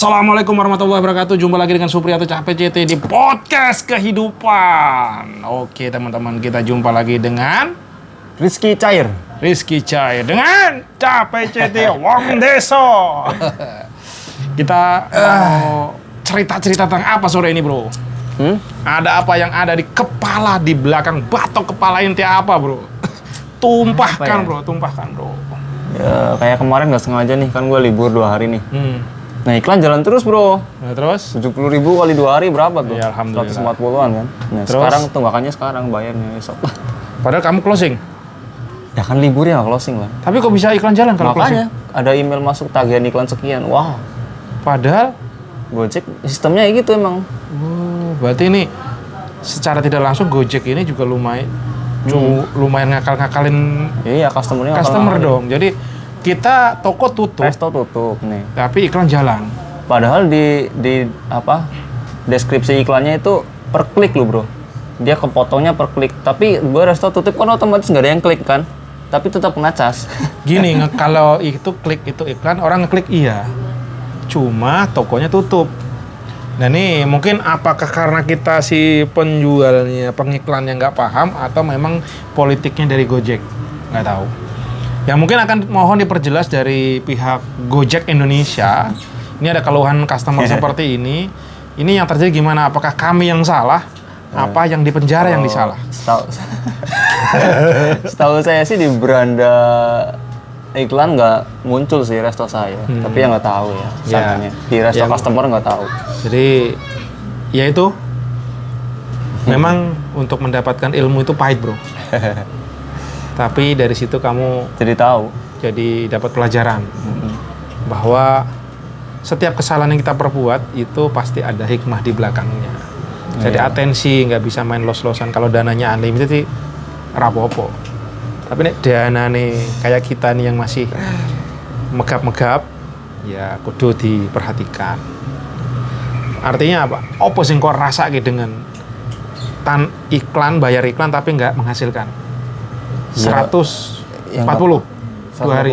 Assalamualaikum warahmatullahi wabarakatuh. Jumpa lagi dengan Supriyato Cah PCT di Podcast Kehidupan. Oke teman-teman, kita jumpa lagi dengan Rizky Cair dengan Cah PCT Wong Deso. Kita mau cerita-cerita tentang apa sore ini, bro? Ada apa yang ada di kepala, di belakang batok kepala inti apa, bro? Tumpahkan, bro. Ya, kayak kemarin nggak sengaja nih, kan gue libur 2 hari nih. Nah iklan jalan terus, bro. Nah, terus 70.000 kali 2 hari berapa tuh? Ya, alhamdulillah. 140-an kan. Nah Terus? sekarang tunggakannya sekarang, bayarnya besok. Padahal kamu closing. Ya kan libur ya, closing lah. Tapi kok bisa iklan jalan kalau Makanya closing? ada email masuk tagihan iklan sekian. Wah, Padahal Gojek sistemnya kayak gitu emang. berarti ini secara tidak langsung Gojek ini juga lumayan ngakal-ngakalin Iya, customer dong. Jadi kita toko tutup, resto tutup nih. tapi iklan jalan. Padahal di apa deskripsi iklannya itu per klik loh, bro. Dia kepotongnya per klik. Tapi gue resto tutup kan otomatis nggak ada yang klik kan. Tapi tetap kena cas. Gini, kalau itu klik itu iklan, orang ngeklik iya. Cuma tokonya tutup. Nah nih, mungkin apakah karena kita si penjualnya, pengiklannya nggak paham, atau memang politiknya dari Gojek? Nggak tahu. Ya mungkin akan mohon diperjelas dari pihak Gojek Indonesia. Ini ada keluhan customer seperti ini. Ini yang terjadi gimana? Apakah kami yang salah? Apa yang dipenjara yang disalah? Setahu saya sih di beranda iklan nggak muncul sih resto saya. Tapi yang nggak tahu ya sananya. Di resto customer nggak tahu. Jadi ya itu. Memang untuk mendapatkan ilmu itu pahit, bro. Tapi dari situ kamu Jadi tahu. jadi dapat pelajaran bahwa setiap kesalahan yang kita perbuat itu pasti ada hikmah di belakangnya. Jadi atensi, nggak bisa main los-losan. Kalau dananya unlimited sih rapopo. Tapi nih dana nih kayak kita nih yang masih megap-megap, ya kudu diperhatikan. Artinya apa? Apa sing kok rasake dengan iklan, bayar iklan tapi nggak menghasilkan? 140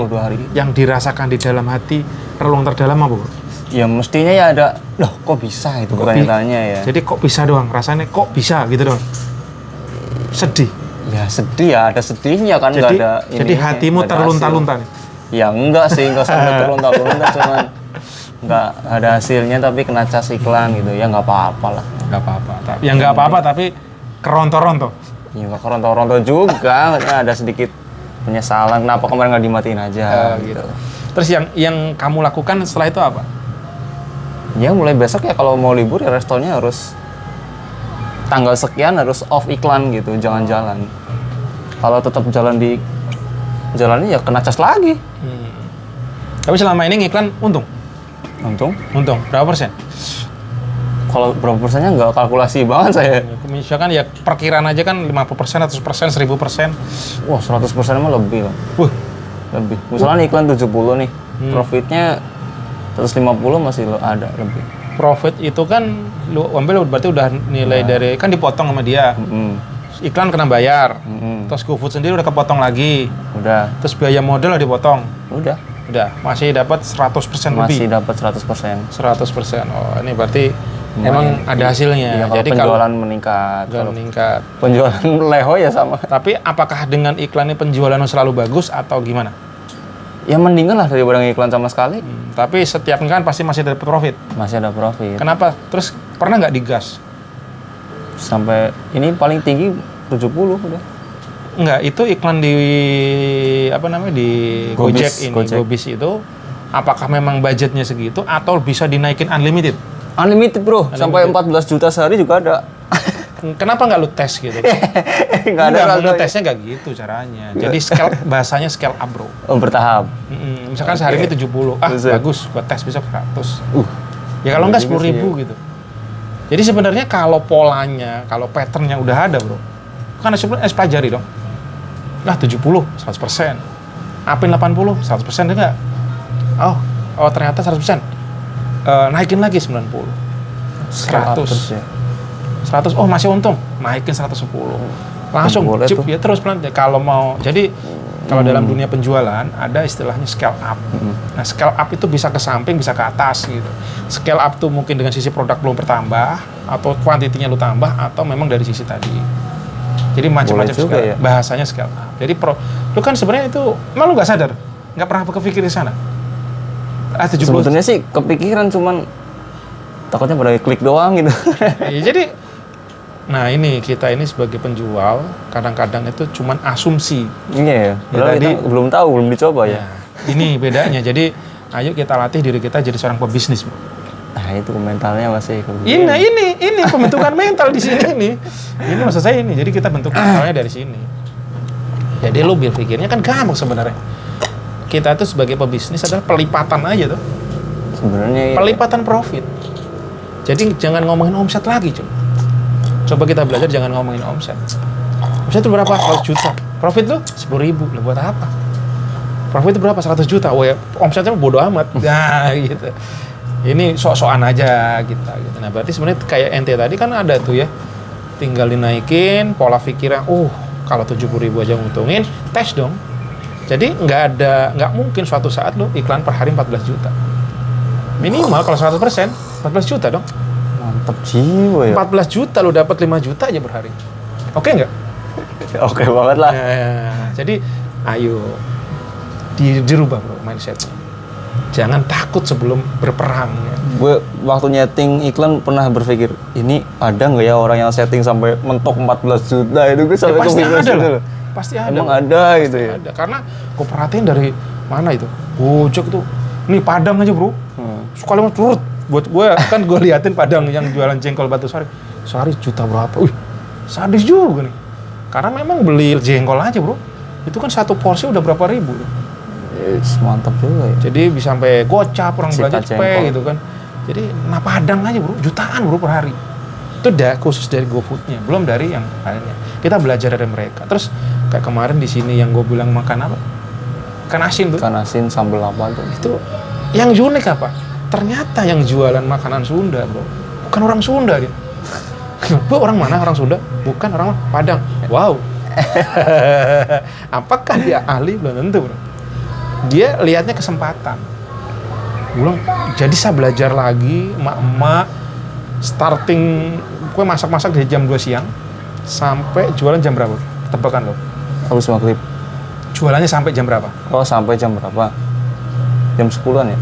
dua hari yang dirasakan di dalam hati, relung terdalam apa, bro? Ya mestinya ya ada, loh kok bisa itu pertanyaannya ya. Jadi kok bisa doang, rasanya kok bisa gitu doang. Sedih. Ya sedih ya, ada sedihnya kan, nggak ada ini. Jadi hatimu terlunta-lunta nih? Ya enggak sih, nggak sampai terlunta-lunta, cuman nggak ada hasilnya tapi kena cas iklan gitu, ya nggak apa-apa lah. Nggak apa-apa. Ya nggak apa-apa tapi keronto-ronto. Ya nggak keronto-ronto juga, ada sedikit penyesalan, kenapa kemarin nggak dimatiin aja gitu. Terus yang kamu lakukan setelah itu apa? Ya mulai besok ya kalau mau libur ya restonya harus tanggal sekian harus off iklan gitu, jangan jalan. Kalau tetap jalannya ya kena cas lagi. Tapi selama ini ngiklan untung? Untung. Berapa persen? Kalau berapa persennya nggak kalkulasi banget saya. Misalkan ya perkiraan aja kan 50%, 100%, 1000%. Wah 100% mah lebih lah. Lebih. Misalnya iklan 70 nih, profitnya 150 masih ada lebih. Profit itu kan lu ambil berarti udah nilai dari kan dipotong sama dia. Iklan kena bayar. Terus GoFood sendiri udah kepotong lagi. Udah. Terus biaya modal udah dipotong. Udah. Masih dapat 100% lebih. Masih dapat 100%. 100%. Oh, ini berarti emang ada hasilnya. Iya, jadi penjualan meningkat. Meningkat. Penjualan leho ya sama. Tapi apakah dengan iklan ini penjualannya selalu bagus atau gimana? Ya mendingan lah daripada iklan sama sekali. Tapi setiap iklan pasti masih dapat profit. Masih ada profit. Kenapa? Terus pernah nggak digas? Sampai ini paling tinggi 70 udah. Enggak, itu iklan di di Gojek ini, Gobis itu apakah memang budgetnya segitu atau bisa dinaikin unlimited? Unlimited, bro. Sampai 14 juta sehari juga ada. Kenapa nggak lu tes gitu? Nggak ada. Tesnya nggak gitu caranya. Jadi bahasanya scale up, bro. Oh, bertahap. Misalkan sehari ini 70. Bagus, buat tes bisa 100. Ya kalau nggak 10.000 gitu. Jadi sebenarnya kalau polanya, kalau patternnya udah ada, bro. Kan harus pelajari dong. Lah 70, 100%. Apin 80, 100% enggak? Oh ternyata 100%. Naikin lagi 90. 100. 100, oh masih untung. Naikin 110. Langsung chip ya terus pelan. Kalau mau jadi Kalau dalam dunia penjualan ada istilahnya scale up. Nah, scale up itu bisa ke samping, bisa ke atas gitu. Scale up tuh mungkin dengan sisi produk belum bertambah, atau kuantitinya lu tambah, atau memang dari sisi tadi. Jadi macam-macam juga ya. bahasanya scale up. Jadi lu kan sebenarnya itu, emang lu nggak sadar, nggak pernah kepikir di sana. 70. Sebetulnya sih kepikiran, cuman takutnya pada klik doang gitu. Ya, jadi, nah ini kita ini sebagai penjual kadang-kadang itu cuman asumsi. Iya ya. Padahal tadi- kita belum tahu, belum dicoba ya. Ya, ini bedanya. Jadi ayo kita latih diri kita jadi seorang pebisnis, Bro. Nah itu mentalnya masih Ini pembentukan mental di sini ini. Ini maksud saya ini. Jadi kita bentuk mentalnya dari sini. Jadi lu berpikirnya kan gampang sebenarnya. Kita tuh sebagai pebisnis adalah pelipatan aja tuh. sebenarnya. Pelipatan profit. Jadi jangan ngomongin omset lagi, cuy. Coba kita belajar jangan ngomongin omset. Omset itu berapa? 100 juta. Profit lu 10.000. Lah buat apa? Profit itu berapa? 100 juta. Oh ya, omsetnya bodo amat. Nah, gitu. Ini sok-sokan aja kita gitu. Nah, berarti sebenarnya kayak ente tadi kan ada tuh ya. Tinggal dinaikin pola pikirnya. Kalau 70.000 aja nguntungin, tes dong. Jadi nggak mungkin suatu saat lo iklan per hari 14 juta. Minimal kalau 100%, 14 juta dong. Mantep jiwa ya. 14 juta lo dapat 5 juta aja per hari. Oke nggak? Oke banget lah. Jadi ayo dirubah bro mindsetnya. Jangan takut sebelum berperang. Ya. Gue waktu nyeting iklan pernah berpikir, ini ada nggak ya orang yang setting sampai mentok 14 juta itu gue sampai Pasti kepikiran ada gitu lah. loh. Pasti ada. Emang ada gitu ya. Ada. Karena gue perhatiin dari mana itu. Gojek itu. Nih Padang aja bro. Sekali mau turut. Buat gue kan gue liatin Padang yang jualan jengkol batu sari. Sehari juta berapa? Wih, sadis juga nih. Karena memang beli jengkol aja bro. Itu kan satu porsi udah berapa ribu. Mantap juga ya. Jadi bisa sampai gocap orang Cita belanja jengkol. cepet gitu kan. Jadi Padang aja bro, jutaan bro per hari. Itu udah khusus dari GoFood-nya, belum dari yang lainnya. Kita belajar dari mereka. Terus kayak kemarin di sini yang gue bilang makan apa? Ikan asin tuh. Ikan asin sambal apa tuh? Itu yang unik apa? Ternyata yang jualan makanan Sunda bro, bukan orang Sunda dia. Bu, orang mana orang Sunda? Bukan orang Padang. Wow. Apakah dia ahli? Belum tentu bro. Dia lihatnya kesempatan. Bilang, jadi saya belajar lagi, emak-emak starting, gue masak-masak dari jam 2 siang sampai jualan jam berapa? Tebakan lo. Habis maghrib. Jualannya sampai jam berapa? Oh sampai jam berapa? Jam 10-an ya?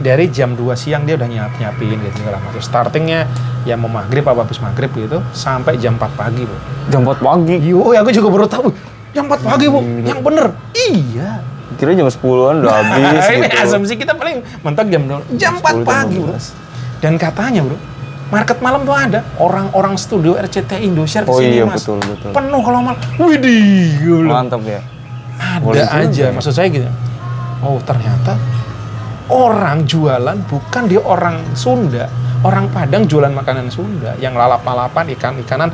Dari jam 2 siang dia udah nyiapin gitu segala macam. Startingnya ya mau maghrib apa habis maghrib gitu sampai jam 4 pagi, Bu. Jam 4 pagi? Yo, aku juga baru tahu. Jam 4 pagi, Bu. Yang bener. Iya. Kira jam 10-an udah habis Ini gitu. asumsi kita paling mentok jam 4 pagi, Bro. Dan katanya, Bro, market malam tuh ada orang-orang studio RCTI Indosiar Oh kesini, iya, Mas. betul. Penuh kalau malam. Widih, gila. Mantap ya. Ada Boleh juga aja, ya. maksud saya gitu. Oh, ternyata orang jualan bukan dia orang Sunda. Orang Padang jualan makanan Sunda yang lalap-lalapan, ikan-ikanan.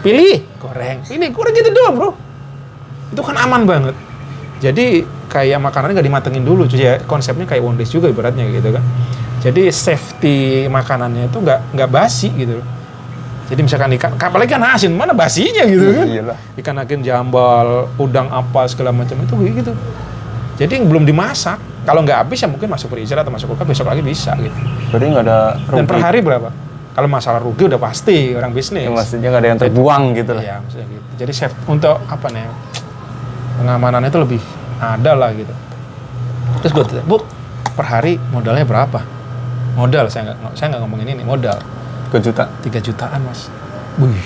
Pilih, goreng. Ini goreng gitu doang, Bro. Itu kan aman banget. Jadi kayak makanannya nggak dimatengin dulu, ya konsepnya kayak Wondays juga ibaratnya gitu kan. Jadi safety makanannya itu nggak basi gitu. Jadi misalkan ikan, apalagi ikan asin, mana basinya gitu kan? Iyalah. Ikan asin jambal, udang apa segala macam itu gitu. Jadi belum dimasak. Kalau nggak habis ya mungkin masuk freezer atau masuk kulkas besok lagi bisa gitu. Berarti nggak ada Dan per rugi. hari berapa? Kalau masalah rugi udah pasti orang bisnis. Ya, maksudnya nggak ada yang terbuang gitu lah. Iya, maksudnya gitu. Jadi safe untuk apa nih? Pengamanannya itu lebih ada lah gitu. Terus gue tanya, Bu, per hari modalnya berapa? Modal, saya nggak ngomongin ini, modal. 3 juta. 3 jutaan, Mas. Wih,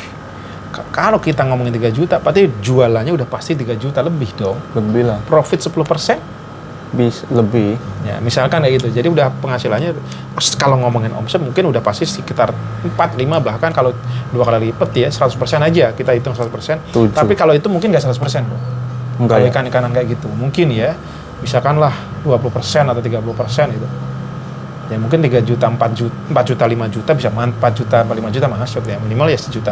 kalau kita ngomongin 3 juta, berarti jualannya udah pasti 3 juta lebih dong. Lebih lah. Profit 10%? Lebih. Ya, misalkan kayak gitu. Jadi udah penghasilannya, kalau ngomongin omset mungkin udah pasti sekitar 4-5, bahkan kalau 2 kali lipat ya, 100% aja, kita hitung 100%. 7. Tapi kalau itu mungkin nggak 100%, Bro. Enggak Kalau ya? ikan-ikanan kayak gitu, mungkin ya, misalkan lah 20% atau 30% gitu. Ya mungkin 3 juta, 4 juta, 5 juta bisa 4 juta, 5 juta masuk ya. Minimal ya 1,5 juta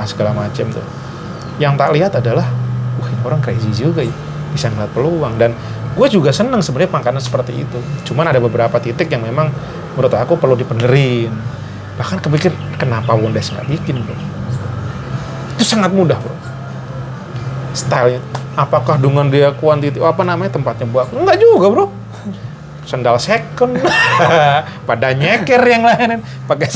segala macam tuh. Yang tak lihat adalah, wah ini orang crazy juga ya, bisa ngeliat peluang. Dan gue juga seneng sebenarnya makanan seperti itu. Cuman ada beberapa titik yang memang menurut aku perlu dibenerin. Bahkan kepikir, kenapa Wondays nggak bikin, Bro? Itu sangat mudah, Bro. stylenya. Apakah dengan dia tempatnya buat? Enggak juga, bro. Sendal second, pada nyeker yang lain, pakai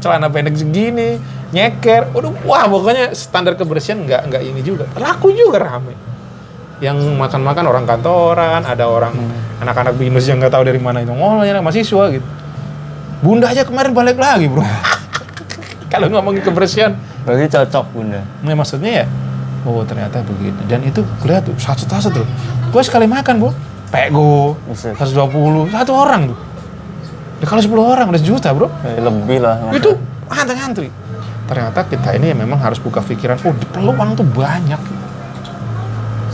celana pendek segini, nyeker, wah pokoknya standar kebersihan nggak ini juga, laku juga rame. Yang makan-makan orang kantoran, ada orang anak-anak binus yang nggak tahu dari mana itu ngolnya, mahasiswa gitu. Bunda aja kemarin balik lagi, bro. Kalau ngomongin kebersihan, berarti cocok Bunda. Nah, maksudnya ya, oh ternyata begini. Dan itu lihat tuh, satu tuh. Gue sekali makan, bu. Pego, 120, satu orang tuh. Ya, kalau 10 orang udah sejuta, bro. Lebih lah. Itu antri. Ternyata kita ini memang harus buka pikiran, peluang tuh banyak.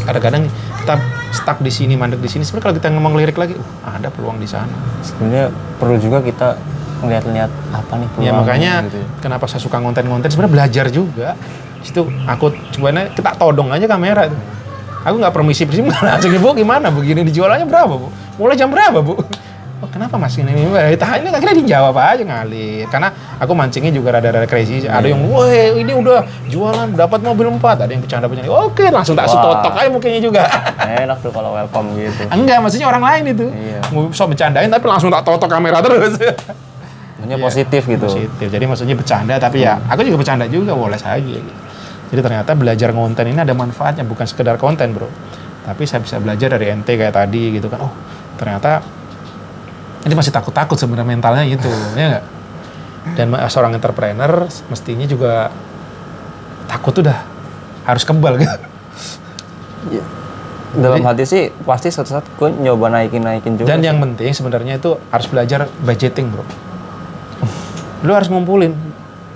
Kadang-kadang kita stuck di sini, mandek di sini. Sebenarnya kalau kita ngomong lirik lagi, ada peluang di sana. Sebenarnya perlu juga kita ngeliat-lihat apa nih peluang. Ya makanya gitu ya. Kenapa saya suka konten-konten, sebenarnya belajar juga. Situ aku sebenarnya kita todong aja kamera tuh. Aku nggak permisi langsung, Bu gimana begini dijualannya berapa, Bu? Mulai jam berapa, Bu? Oh, kenapa Mas ini akhirnya dijawab aja ngalir. Karena aku mancingnya juga rada-rada crazy. Ada yang, wah ini udah jualan dapat mobil 4. Ada yang bercanda. Oke, langsung tak setotok aja mukanya juga. Enak tuh kalau welcome gitu. Enggak, maksudnya orang lain itu. Iya. Mau so bercandain tapi langsung tak totok kamera terus. Maksudnya positif gitu. Positif. Jadi maksudnya bercanda tapi ya aku juga bercanda juga, boleh saja gitu. Jadi ternyata belajar konten ini ada manfaatnya, bukan sekedar konten, bro. Tapi saya bisa belajar dari NT kayak tadi gitu kan. Oh, ternyata ini masih takut-takut sebenarnya mentalnya itu, ya nggak? Dan seorang entrepreneur mestinya juga takut udah harus kebal gitu. Ya. Dalam hati sih pasti suatu saat gue nyoba naikin juga. Dan yang penting sebenarnya itu harus belajar budgeting, bro. Lu harus ngumpulin.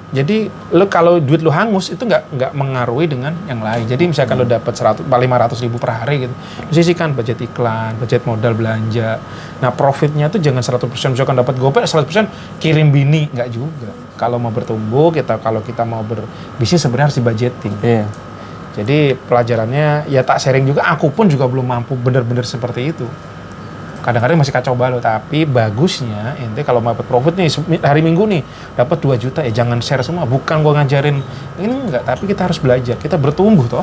Jadi lu kalau duit lu hangus itu nggak mengaruhi dengan yang lain. Jadi misalkan lu dapat 500.000 per hari gitu, lu sisihkan budget iklan, budget modal belanja. Nah profitnya tuh jangan 100%, misalkan dapat gopay 100% kirim bini, nggak juga. Kalau mau bertumbuh kalau kita mau berbisnis sebenarnya harus dibudgeting. Iya. Jadi pelajarannya ya tak sharing juga. Aku pun juga belum mampu benar-benar seperti itu. Kadang-kadang masih kacau balau, tapi bagusnya ente kalau mau dapat profit nih hari Minggu nih dapat 2 juta ya jangan share semua. Bukan gua ngajarin ini enggak, tapi kita harus belajar, kita bertumbuh toh.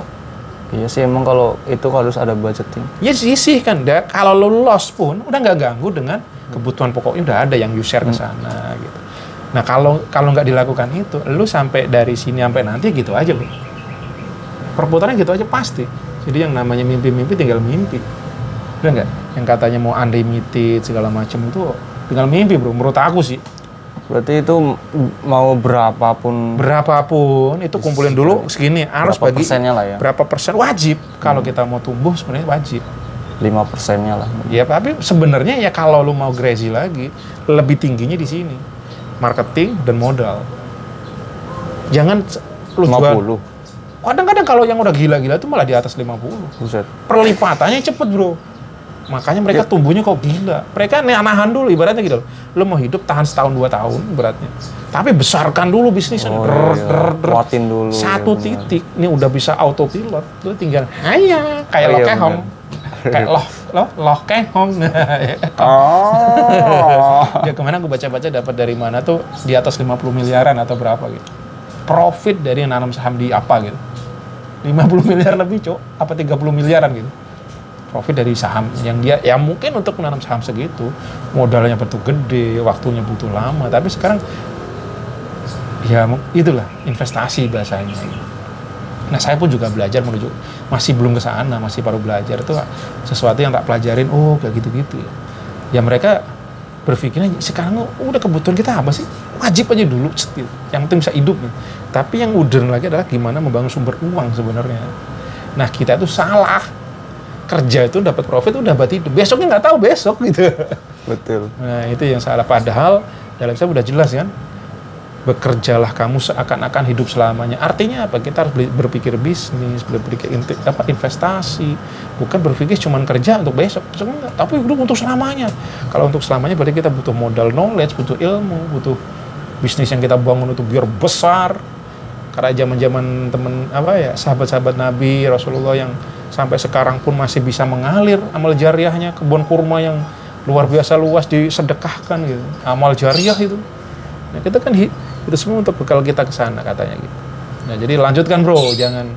Iya sih emang kalau itu harus ada budgeting. Ya sisih kan, kalau lo loss pun udah nggak ganggu dengan kebutuhan pokoknya udah ada yang you share ke sana gitu. Nah kalau nggak dilakukan itu, lu sampai dari sini sampai nanti gitu aja, bro. Perputarannya gitu aja pasti. Jadi yang namanya mimpi-mimpi tinggal mimpi. Udah nggak? Yang katanya mau unlimited segala macam itu tinggal mimpi, bro. Menurut aku sih. Berarti itu mau berapapun itu kumpulin dulu segini. Harus berapa bagi persennya lah ya. Berapa persen wajib. Kalau kita mau tumbuh sebenarnya wajib. 5%-nya lah. Ya tapi sebenarnya ya kalau lu mau crazy lagi lebih tingginya di sini. Marketing dan modal. Jangan lu 50. jual. Kadang-kadang kalau yang udah gila-gila itu malah di atas 50. Buset. Perlipatannya cepet, bro. Makanya mereka tumbuhnya kok gila. Mereka nahan dulu ibaratnya gitu loh. Lo mau hidup tahan setahun 2 tahun beratnya. Tapi besarkan dulu bisnisnya. Kuatin dulu. Satu titik ini udah bisa autopilot. Lo tinggal kayak lo kehong. Kayak loh kehong. Ya kemana gue baca-baca dapat dari mana tuh di atas 50 miliaran atau berapa gitu. Profit dari nanam saham di apa gitu. 50 miliar lebih, Cok. Apa 30 miliaran gitu. Profit dari saham yang dia ya mungkin untuk menanam saham segitu modalnya betul gede, waktunya butuh lama, tapi sekarang ya itulah investasi bahasanya. Nah saya pun juga belajar menuju, masih belum ke sana, masih baru belajar itu sesuatu yang tak pelajarin. Oh kayak gitu-gitu ya. Ya mereka berpikirnya sekarang udah kebutuhan kita apa sih, wajib aja dulu yang penting bisa hidup nih. Tapi yang modern lagi adalah gimana membangun sumber uang sebenarnya. Nah kita itu salah. Kerja itu dapat profit udah buat hidup. Besoknya nggak tahu besok gitu. Betul. Nah itu yang salah. Padahal dalam saya udah jelas kan. Bekerjalah kamu seakan-akan hidup selamanya. Artinya apa? Kita harus berpikir bisnis, berpikir investasi. Bukan berpikir cuma kerja untuk besok. Enggak. Tapi hidup untuk selamanya. Kalau untuk selamanya berarti kita butuh modal knowledge, butuh ilmu, butuh bisnis yang kita bangun itu biar besar. Karena zaman-zaman sahabat-sahabat Nabi, Rasulullah yang sampai sekarang pun masih bisa mengalir amal jariahnya, kebun kurma yang luar biasa luas disedekahkan gitu. Amal jariah itu. Nah, kita kan itu semua untuk bekal kita ke sana katanya gitu. Nah, jadi lanjutkan, bro, jangan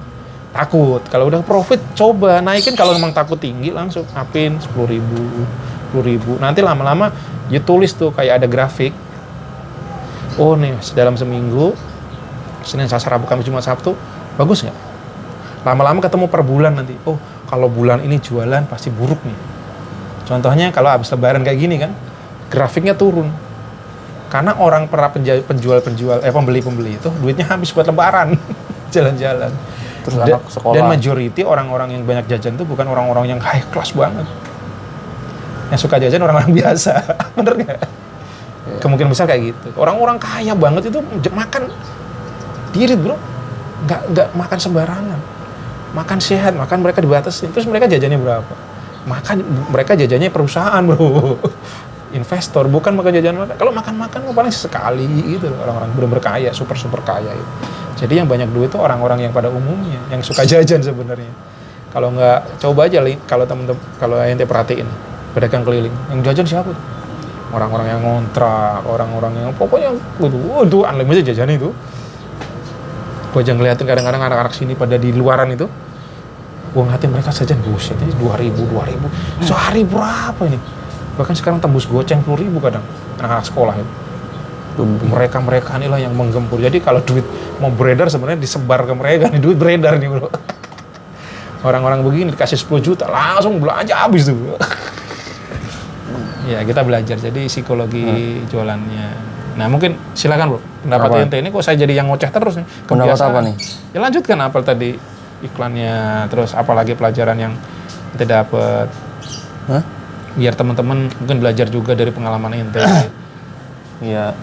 takut. Kalau udah profit, coba naikin. Kalau memang takut tinggi, langsung upin 10.000. Nanti lama-lama you tulis tuh kayak ada grafik. Oh nih, dalam seminggu, Senin, Selasa, Rabu, Kamis, Jumat, Sabtu, bagus nggak? Lama-lama ketemu per bulan nanti. Oh, kalau bulan ini jualan pasti buruk nih. Contohnya kalau habis lebaran kayak gini kan, grafiknya turun. Karena orang para pembeli-pembeli itu duitnya habis buat lebaran, jalan-jalan. Terus anak sekolah. Dan majority orang-orang yang banyak jajan itu bukan orang-orang yang high class banget. Yang suka jajan orang-orang biasa, bener nggak? Kemungkinan besar kayak gitu. Orang-orang kaya banget itu makan dirit bro, nggak makan sembarangan, makan sehat, makan mereka dibatasi. Terus mereka jajannya berapa? Makan mereka jajannya perusahaan bro, investor, bukan makan jajan mereka. Kalau makan paling sekali gitu orang-orang bener-bener kaya, super kaya itu. Jadi yang banyak duit itu orang-orang yang pada umumnya, yang suka jajan sebenarnya. Kalau nggak, coba aja kalau temen-temen, kalau ente perhatiin, pedagang keliling, yang jajan siapa? Orang-orang yang ngontrak, orang-orang yang pokoknya, waduh, unlimited jajan itu. Gue aja ngeliatin kadang-kadang anak-anak sini pada di luaran itu, gue ngeliatin mereka jajan, buset, ini 2.000. Sehari berapa ini? Bahkan sekarang tembus goceng 10.000 kadang, anak-anak sekolah itu. Mereka inilah yang menggempur. Jadi kalau duit mau beredar sebenarnya disebar ke mereka nih, duit beredar nih bro. Orang-orang begini dikasih 10 juta langsung belanja habis tuh bro. Ya kita belajar jadi psikologi jualannya. Nah mungkin silakan bro, pendapat ente ini kok saya jadi yang ngoceh terus nih. Pendapat apa nih? Ya lanjutkan apa tadi iklannya, terus apalagi pelajaran yang ente dapat. Biar teman-teman mungkin belajar juga dari pengalaman ente. Iya.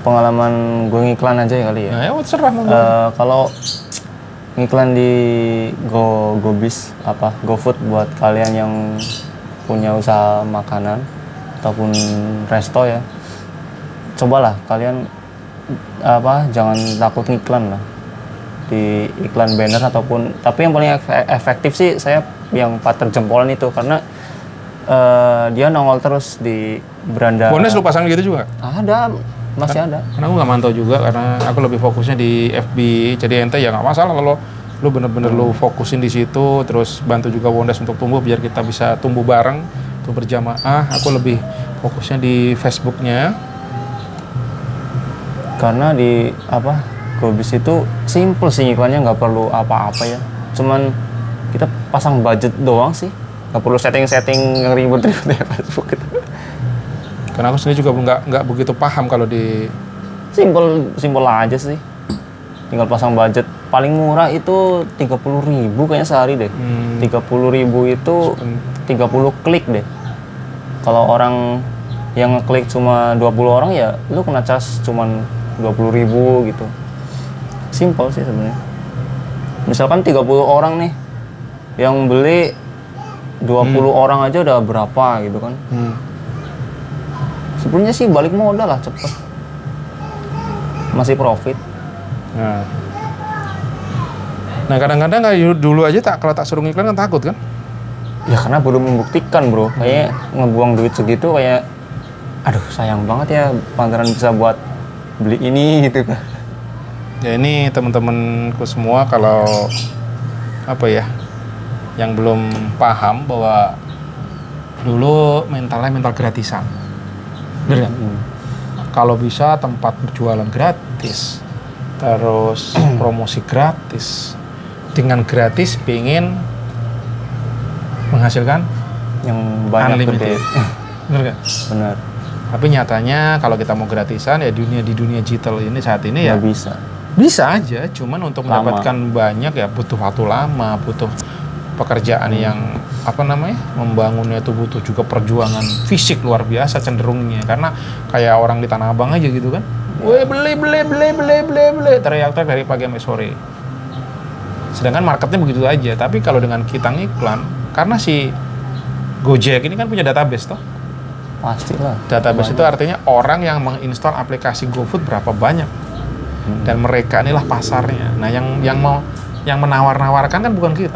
Pengalaman gue ngiklan aja ya kali ya. Nah, ya terserah monggo. Kalau ngiklan di GoBiz GoFood buat kalian yang punya usaha makanan ataupun resto ya. Cobalah kalian jangan takut ngiklan lah. Di iklan banner tapi yang paling efektif sih saya yang pater jempolan itu karena dia nongol terus di beranda. Bonus lu pasang gitu juga? Ada. Masih ada. Karena aku nggak mantau juga karena aku lebih fokusnya di FB. Jadi ente ya nggak masalah kalau lu bener-bener lu fokusin di situ, terus bantu juga Wondes untuk tumbuh biar kita bisa tumbuh bareng, tuh berjamaah. Aku lebih fokusnya di Facebooknya. Karena di GoBiz itu simple sih iklannya, nggak perlu apa-apa ya. Cuman kita pasang budget doang sih, nggak perlu setting-setting yang ribet-ribet ya Facebook itu. Karena aku sendiri juga nggak begitu paham kalau di simple aja sih. Tinggal pasang budget. Paling murah itu 30.000 kayaknya sehari deh. 30.000 itu 30 klik deh. Kalau orang yang ngeklik cuma 20 orang ya lu kena cas cuma 20.000 gitu. Simple sih sebenarnya. Misalkan 30 orang nih yang beli 20 orang aja udah berapa gitu kan. Sebenarnya sih balik modal lah cepet. Masih profit. Nah kadang-kadang dulu aja kalau tak suruh ngiklan kan takut kan? Ya karena belum membuktikan bro. Kayak ngebuang duit segitu kayak, aduh sayang banget ya Pangeran bisa buat beli ini gitu kan. Ya ini teman-temanku semua kalau yang belum paham bahwa dulu mentalnya mental gratisan. Bener kan? Kalau bisa tempat berjualan gratis, terus promosi gratis, dengan gratis pengen menghasilkan yang banyak gede. Bener kan? Bener. Tapi nyatanya kalau kita mau gratisan ya di dunia digital ini saat ini ya bisa aja, cuman untuk mendapatkan banyak ya butuh waktu lama, butuh pekerjaan yang membangunnya itu butuh juga perjuangan fisik luar biasa cenderungnya, karena kayak orang di Tanah Abang aja gitu kan, beli teriak dari pagi sampai sore, sedangkan marketnya begitu aja. Tapi kalau dengan kita ngiklan, karena si Gojek ini kan punya database toh, pastilah database itu artinya orang yang menginstal aplikasi GoFood berapa banyak, dan mereka inilah pasarnya. Nah yang menawar-nawarkan kan bukan kita,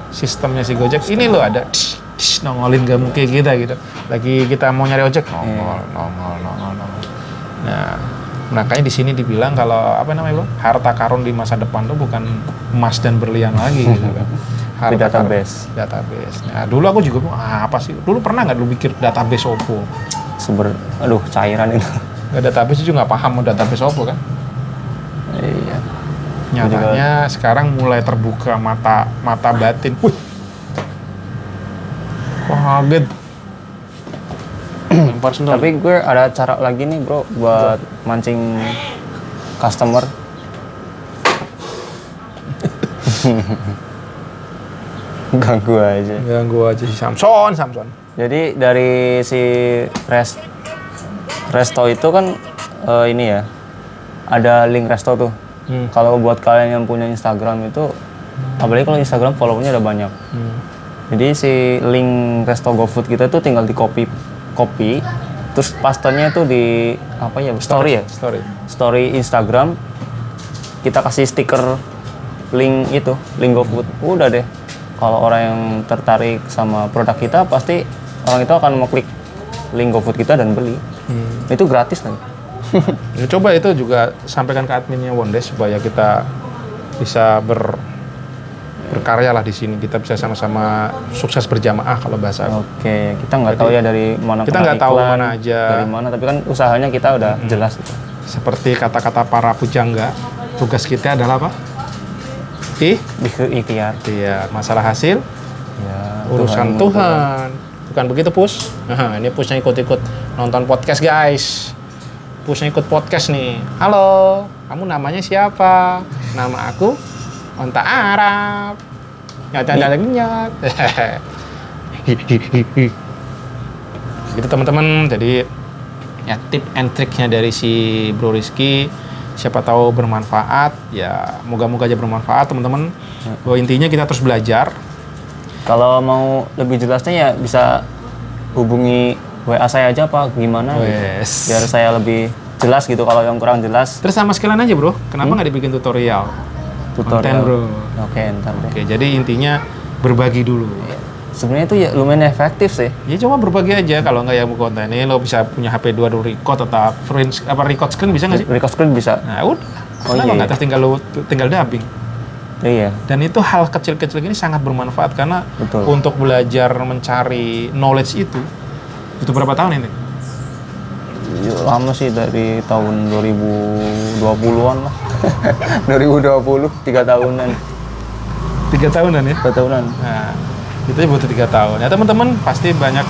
sistemnya si Gojek. Ini loh ada nongolin gak mungkin kita gitu. Lagi kita mau nyari ojek nongol. Nah Makanya di sini dibilang kalau apa namanya bro, harta karun di masa depan tuh bukan emas dan berlian lagi gitu kan. Di database. Database. Nah, dulu aku juga apa sih? Dulu pernah nggak dulu bikin database Oppo? Aduh, cairan itu. Nggak database juga nggak paham mau database Oppo kan? Iya. Nyatanya sekarang mulai terbuka mata batin. Wih, kaget. Lempar sendal. Tapi gue ada cara lagi nih bro buat mancing customer. Ganggu aja. Ganggu aja si Samson. Jadi dari si resto itu kan ini ya, ada link resto tuh. Kalau buat kalian yang punya Instagram itu, apalagi kalau Instagram followernya ada banyak. Jadi si link resto GoFood kita tuh tinggal di copy, terus pastenya tuh di apa ya, story ya? Story Instagram. Kita kasih stiker link itu, link GoFood. Udah deh. Kalau orang yang tertarik sama produk kita, pasti orang itu akan mau klik link GoFood kita dan beli. Itu gratis kan? Ya, coba itu juga sampaikan ke adminnya Wondes supaya kita bisa berkarya lah di sini. Kita bisa sama-sama sukses berjamaah kalau bahasa. Oke, kita nggak tahu ya dari mana. Kita nggak tahu mana aja. Dari mana, tapi kan usahanya kita udah jelas. Gitu. Seperti kata-kata para pujangga, tugas kita adalah apa? Ikhtiar. Iya, masalah hasil. Ya, Urusan Tuhan. Bukan begitu, Pus? Nah, ini Pusnya ikut-ikut nonton podcast, guys. Pusnya ikut podcast nih. Halo, kamu namanya siapa? Nama aku Onta Arab. Nyat. Gitu teman-teman. Jadi ya tip and triknya dari si Bro Rizky, siapa tahu bermanfaat. Ya moga-moga aja bermanfaat teman-teman. Bahwa intinya kita terus belajar. Kalau mau lebih jelasnya ya bisa hubungi WA saya aja Pak, gimana gitu. Biar saya lebih jelas gitu kalau yang kurang jelas. Terus sama sekalian aja bro, kenapa nggak dibikin tutorial? Konten bro. Oke, ntar deh. Oke, jadi intinya berbagi dulu. Sebenarnya itu ya lumayan efektif sih. Ya coba berbagi aja, kalau nggak ya konten ini lo bisa punya HP 2 record atau record screen bisa nggak sih? Record screen bisa. Nah udah, kenapa nggak terus tinggal dubbing? Iya. Dan itu hal kecil-kecil ini sangat bermanfaat karena untuk belajar mencari knowledge itu berapa tahun ini? Lama sih, dari tahun 2020-an lah. 2020, 3 tahunan. 3 tahunan ya? 3 tahunan. Nah, itu butuh 3 tahun. Ya teman-teman, pasti banyak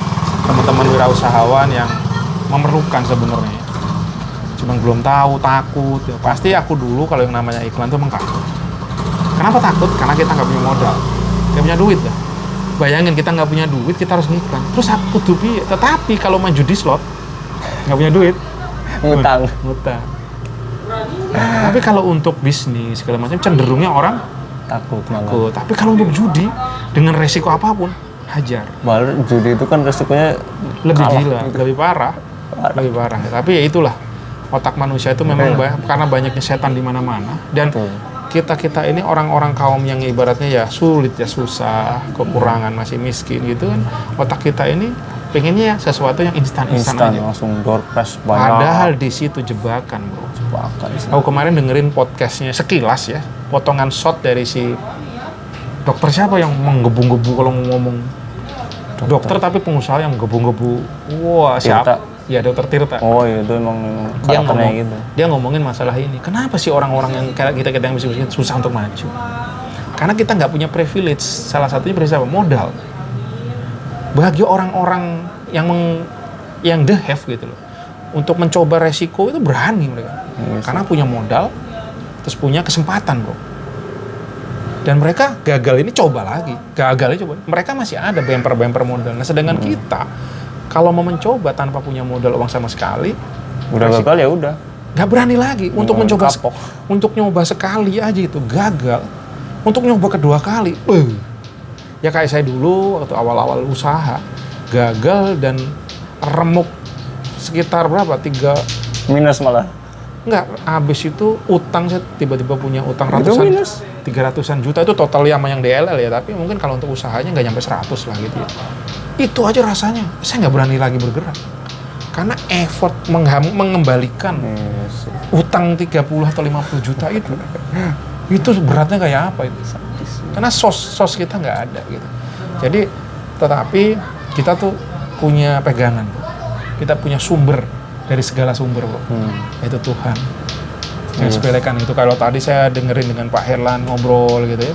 teman-teman wirausahawan yang memerlukan sebenarnya. Cuma belum tahu, takut. Ya. Pasti aku dulu kalau yang namanya iklan tuh emang takut. Kenapa takut? Karena kita nggak punya modal, nggak punya duit lah. Bayangin kita nggak punya duit, kita harus ngiklan. Terus aku tuh, tetapi kalau maju di slot, nggak punya duit, ngutang. Tapi kalau untuk bisnis segala macam cenderungnya orang takut. Tapi kalau untuk judi dengan resiko apapun, hajar. Malah judi itu kan resikonya lebih kalah, gila, gitu. lebih parah. Tapi ya itulah, otak manusia itu memang karena banyaknya setan di mana-mana dan kita ini orang-orang kaum yang ibaratnya ya sulit ya susah, kekurangan, masih miskin gitu kan, otak kita ini pengennya ya sesuatu yang instan aja, langsung door press banyak. Padahal di situ jebakan bro. Aku kemarin dengerin podcastnya sekilas ya, potongan shot dari si dokter siapa yang menggebu-gebu kalau ngomong dokter tapi pengusaha yang gebu-gebu. Wah siapa? Ya dokter Tirta. Oh iya, itu emang gitu. Dia ngomongin masalah ini. Kenapa sih orang-orang yang kayak kita yang bisnis susah untuk maju? Karena kita nggak punya privilege. Salah satunya privilege apa? Modal. Bagi orang-orang yang the have gitu loh, untuk mencoba resiko itu berani mereka. Karena punya modal, terus punya kesempatan bro. Dan mereka gagal ini coba lagi, gagalnya coba. Mereka masih ada bemper modal. Nah sedangkan kita kalau mau mencoba tanpa punya modal uang sama sekali, udah gagal ya udah. Nggak berani lagi untuk mencoba untuk nyoba sekali aja itu gagal. Untuk nyoba kedua kali, ya kayak saya dulu waktu awal-awal usaha gagal dan remuk sekitar berapa? 3 minus malah. Enggak, habis itu utang saya tiba-tiba punya utang ratusan 300-an juta itu total sama yang DLL ya, tapi mungkin kalau untuk usahanya nggak nyampe 100 lah gitu ya. Itu aja rasanya, saya nggak berani lagi bergerak. Karena effort mengembalikan utang 30 atau 50 juta itu beratnya kayak apa itu? Karena sos kita nggak ada gitu. Jadi tetapi kita tuh punya pegangan, kita punya sumber dari segala sumber bro, yaitu Tuhan. Yang sepelekan itu. Kalau tadi saya dengerin dengan Pak Herlan ngobrol gitu ya,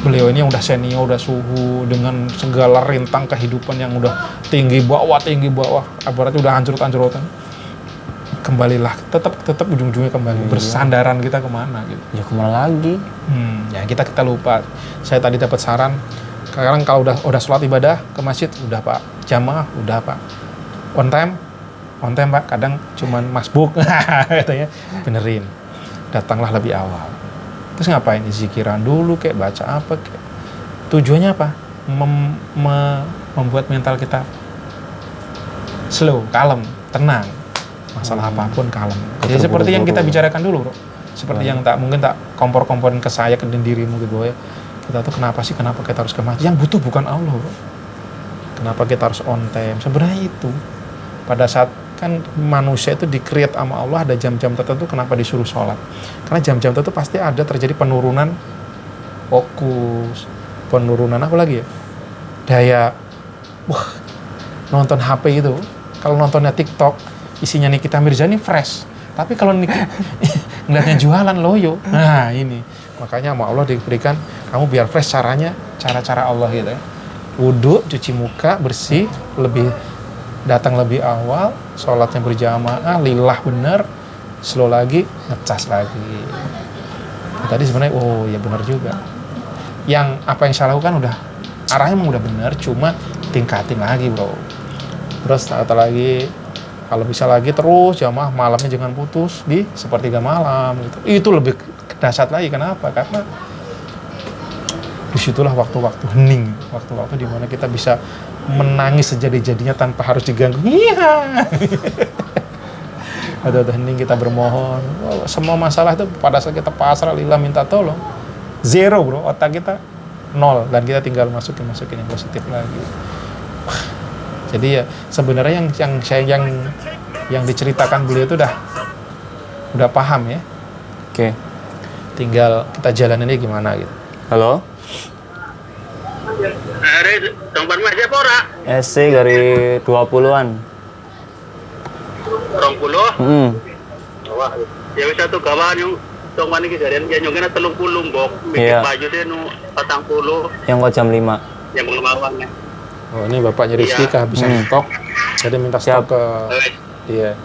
beliau ini yang udah senior, udah suhu dengan segala rintang kehidupan yang udah tinggi bawah, ibaratnya udah hancur-hancuran. Kembalilah, tetap ujung-ujungnya kembali. Bersandaran kita kemana gitu? Ya kemana lagi? Ya kita lupa. Saya tadi dapat saran. Sekarang kalau udah sholat ibadah ke masjid, udah Pak. Jamaah, udah Pak. On time Pak. Kadang cuman masbuk, katanya benerin. Datanglah lebih awal. Terus ngapain? Zikiran dulu, kayak baca apa, kayak. Tujuannya apa? Membuat mental kita slow, kalem, tenang. Masalah apapun kalem. Jadi seperti yang kita bicarakan dulu, bro. Seperti yang mungkin tak kompor-komporin ke saya, ke dirimu gitu ya. Kita tuh kenapa kita harus ke masjid? Yang butuh bukan Allah, bro. Kenapa kita harus on time? Sebenarnya itu. Pada saat kan manusia itu di-create sama Allah, ada jam-jam tertentu kenapa disuruh sholat. Karena jam-jam tertentu pasti ada terjadi penurunan fokus, penurunan apa lagi ya? Daya, nonton HP itu. Kalau nontonnya TikTok, isinya Nikita Mirzani fresh. Tapi kalau ngeliatnya jualan loyo, nah ini. Makanya sama Allah diberikan, kamu biar fresh cara-cara Allah gitu ya. Wudhu, cuci muka, bersih, datang lebih awal, sholatnya berjamaah, lillah bener, slow lagi, ngecas lagi. Nah, tadi sebenarnya, ya benar juga. Yang apa yang saya lakukan arahnya emang udah bener, cuma tingkatin lagi bro. Terus satu lagi, kalau bisa lagi terus jamaah malamnya jangan putus di sepertiga malam gitu. Itu lebih dahsyat lagi. Kenapa? Karena disitulah waktu-waktu hening, waktu-waktu di mana kita bisa menangis sejadi-jadinya tanpa harus diganggu. Iya. Ada hening, kita bermohon. Semua masalah itu pada saat kita pasrah lillah minta tolong, zero bro, otak kita nol dan kita tinggal masukin yang positif lagi. Jadi ya sebenarnya yang diceritakan beliau itu udah paham ya. Oke. Tinggal kita jalaninnya gimana gitu. Halo. Tempat mas siapa ora? SC dari 20-an. 20? Wah, ya wis satu kawan yung tong mana kejadian ya nyongena 30 mbok. Bikin baju deh nu 40. Yang kok jam 5. Yang mengelawang ya. Oh, ini bapaknya Rizky kehabisan stok. Jadi minta stok ke dia.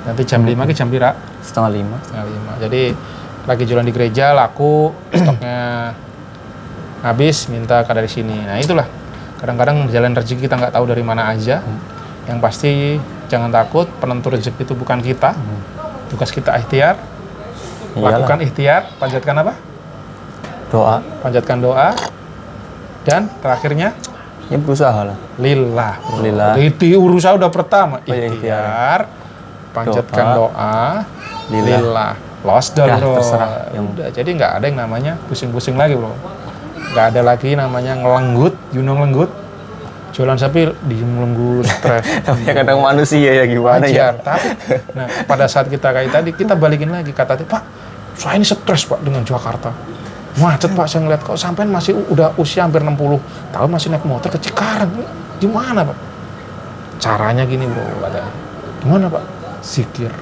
Nanti jam 5 ke jam pira? Setengah 5. Jadi lagi jualan di gereja, laku, stoknya habis, minta ke dari sini. Nah itulah, kadang-kadang jalan rezeki kita nggak tahu dari mana aja. Yang pasti jangan takut, penentu rezeki itu bukan kita. Tugas kita ikhtiar. Lakukan ikhtiar, panjatkan apa? Doa. Panjatkan doa. Dan terakhirnya? Ya berusaha lah. Lillah. Lillah. Urusan udah pertama. Ikhtiar. Panjatkan doa. Lillah. Lost down bro. Terserah. Udah, jadi nggak ada yang namanya pusing-pusing lagi bro. Nggak ada lagi namanya ngelenggut, lenggut. Jualan sapi diem lenggut, stres. Tapi kadang manusia ya gimana ya. Tapi, nah pada saat kita kayak tadi, kita balikin lagi. Kata dia, Pak, saya ini stres Pak dengan Jakarta. Macet Pak, saya ngeliat kok sampean masih udah usia hampir 60 tahun masih naik motor ke Cikarang. Gimana Pak? Caranya gini bro, katanya. Gimana Pak? Zikir.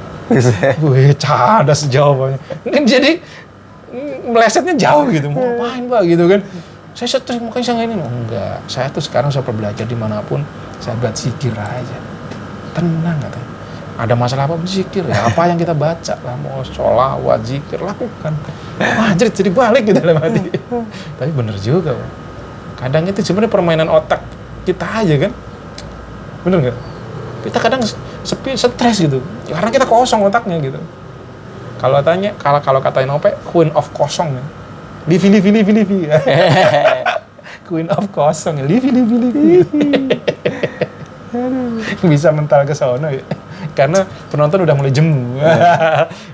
Wih, cadas jawabannya. Jadi melesetnya jauh gitu. Mau ngapain Pak gitu kan? Saya stres makanya saya ini. Enggak, saya tuh sekarang saya belajar dimanapun saya buat zikir aja. Tenang katanya. Ada masalah apa zikir ya? Apa yang kita baca lah, mau sholawat, zikir lakukan. Wah, jadi balik gitu dalam hati. Tapi bener juga, Pak. Kadang itu sebenarnya permainan otak kita aja kan. Bener nggak? Kita kadang stres gitu. Karena kita kosong otaknya gitu. Kalau katain Ope, Queen of kosong ya. Livi. Queen of kosong ya. Livi. Bisa mental ke sono ya. Karena penonton udah mulai jemu.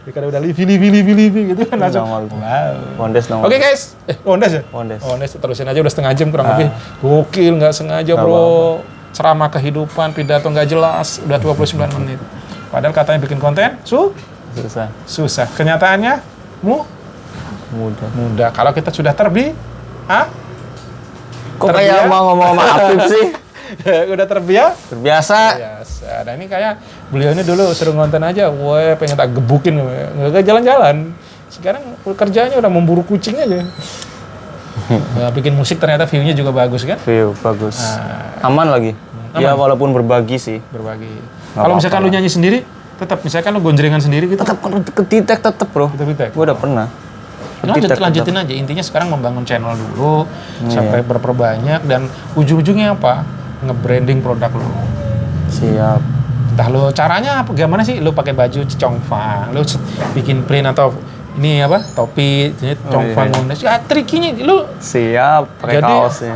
Karena udah livi gitu kan langsung. Wow. Ondes nomor. Oke guys. Ondes ya? Ondes. Terusin aja udah setengah jam kurang lebih. Gokil, nggak sengaja bro. ceramah kehidupan, pidato nggak jelas, udah 29 menit. Padahal katanya bikin konten, Susah. susah. Kenyataannya, mudah. Kalau kita sudah Kok kayak mau ngomong sama Apip sih? udah terbiasa. Terbiasa. Nah ini kayak beliau ini dulu suruh ngonten aja, wah pengen tak gebukin, nggak jalan-jalan. Sekarang kerjanya udah memburu kucing aja. Nah, bikin musik ternyata view-nya juga bagus kan? View bagus. Nah, Aman lagi. Ya walaupun berbagi sih. berbagi. Nggak Kalau misalkan apa-apa lu nyanyi sendiri, tetap misalkan lu gonjrengan sendiri gitu. Tetap kedetek tetep bro. Kedetek. Gue udah pernah. Lanjutin aja. Intinya sekarang membangun channel dulu, sampai berperbanyak dan ujung-ujungnya apa? Nge-branding produk lu. Siap. Entah lu caranya apa, gimana sih? Lu pakai baju Chongfang, lu bikin print atau ini apa? Topi, ini Chongfang Mondes. Ya trikinya lu Siap. Pakai Jadi- kaosnya.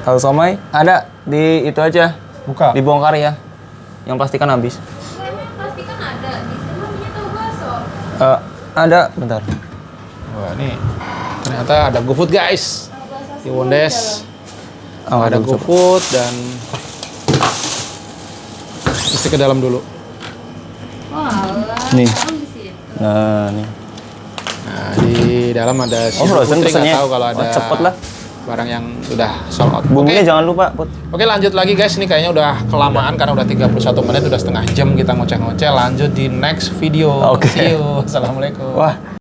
Tahu somai? Ada di itu aja. buka. Dibongkar ya. Yang plastikan habis. Pastikan ada di sini punya tahu bakso. Ada. Bentar. Wah, ini ternyata ada GoFood guys. Di Wondes. Ada Aduh, GoFood dan mesti ke dalam dulu. Walah. Nih. Emang di situ. Nah, nih. Nah, di dalam ada si Frozen Putri, nggak pesennya. tahu kalau ada Cepet lah. barang yang udah sold out. Bumbunya jangan lupa, Put. Oke, lanjut lagi guys. Ini kayaknya udah kelamaan karena udah 31 menit, udah setengah jam kita ngoceh-ngoceh. Lanjut di next video. Oke. See you. Assalamualaikum. Wah,